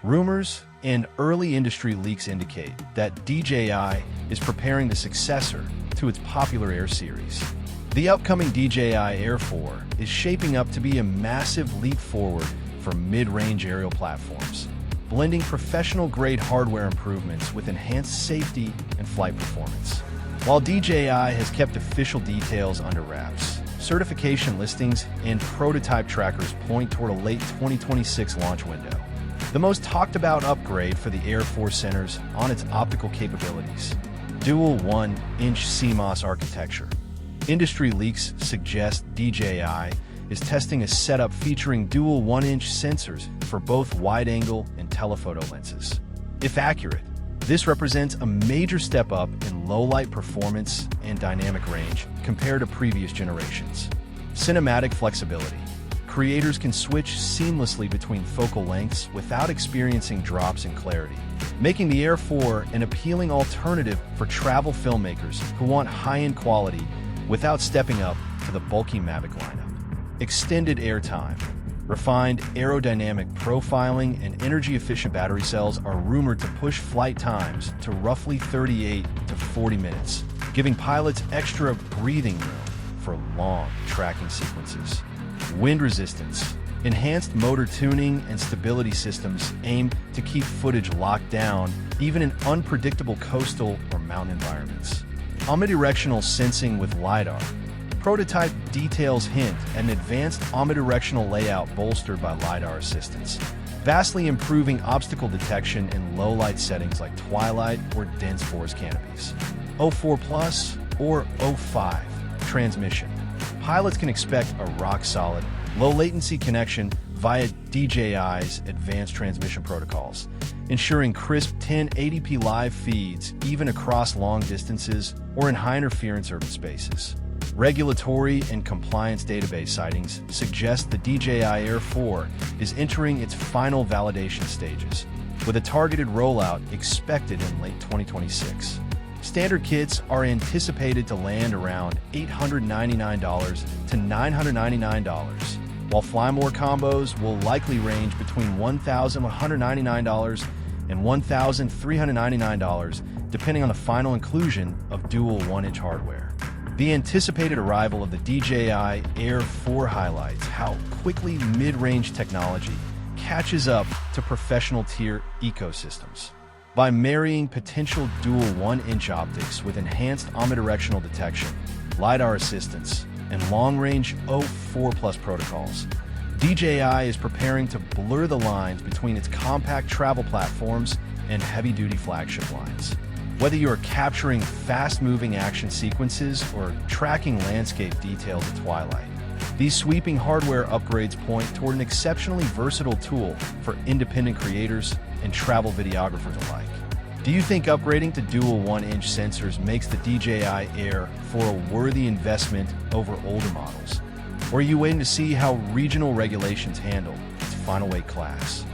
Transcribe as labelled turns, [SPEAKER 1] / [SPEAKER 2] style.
[SPEAKER 1] Rumors and early industry leaks indicate that DJI is preparing the successor to its popular Air series. The upcoming DJI Air 4 is shaping up to be a massive leap forward for mid-range aerial platforms, blending professional-grade hardware improvements with enhanced safety and flight performance. While DJI has kept official details under wraps, certification listings and prototype trackers point toward a late 2026 launch window. The most talked-about upgrade for the Air 4 centers on its optical capabilities: dual 1-inch CMOS architecture. Industry leaks suggest DJI is testing a setup featuring dual 1-inch sensors for both wide-angle and telephoto lenses. If accurate, this represents a major step up in low-light performance and dynamic range compared to previous generations. Cinematic flexibility. Creators can switch seamlessly between focal lengths without experiencing drops in clarity, making the Air 4 an appealing alternative for travel filmmakers who want high-end quality without stepping up to the bulky Mavic lineup. Extended airtime. Refined aerodynamic profiling and energy-efficient battery cells are rumored to push flight times to roughly 38 to 40 minutes, giving pilots extra breathing room for long tracking sequences. Wind resistance. Enhanced motor tuning and stability systems aim to keep footage locked down even in unpredictable coastal or mountain environments. Omnidirectional sensing with LiDAR. Prototype details hint at an advanced omnidirectional layout bolstered by LiDAR assistance, vastly improving obstacle detection in low-light settings like twilight or dense forest canopies. O4 Plus or O5 transmission. Pilots can expect a rock-solid, low-latency connection via DJI's advanced transmission protocols, ensuring crisp 1080p live feeds even across long distances or in high-interference urban spaces. Regulatory and compliance database sightings suggest the DJI Air 4 is entering its final validation stages, with a targeted rollout expected in late 2026. Standard kits are anticipated to land around $899 to $999, while Fly More combos will likely range between $1,199 and $1,399, depending on the final inclusion of dual 1-inch hardware. The anticipated arrival of the DJI Air 4 highlights how quickly mid-range technology catches up to professional-tier ecosystems. By marrying potential dual 1-inch optics with enhanced omnidirectional detection, LiDAR assistance, and long-range O4 Plus protocols, DJI is preparing to blur the lines between its compact travel platforms and heavy-duty flagship lines. Whether you are capturing fast-moving action sequences or tracking landscape details at twilight, these sweeping hardware upgrades point toward an exceptionally versatile tool for independent creators and travel videographers alike. Do you think upgrading to dual 1-inch sensors makes the DJI Air 4 a worthy investment over older models? Or are you waiting to see how regional regulations handle its final weight class?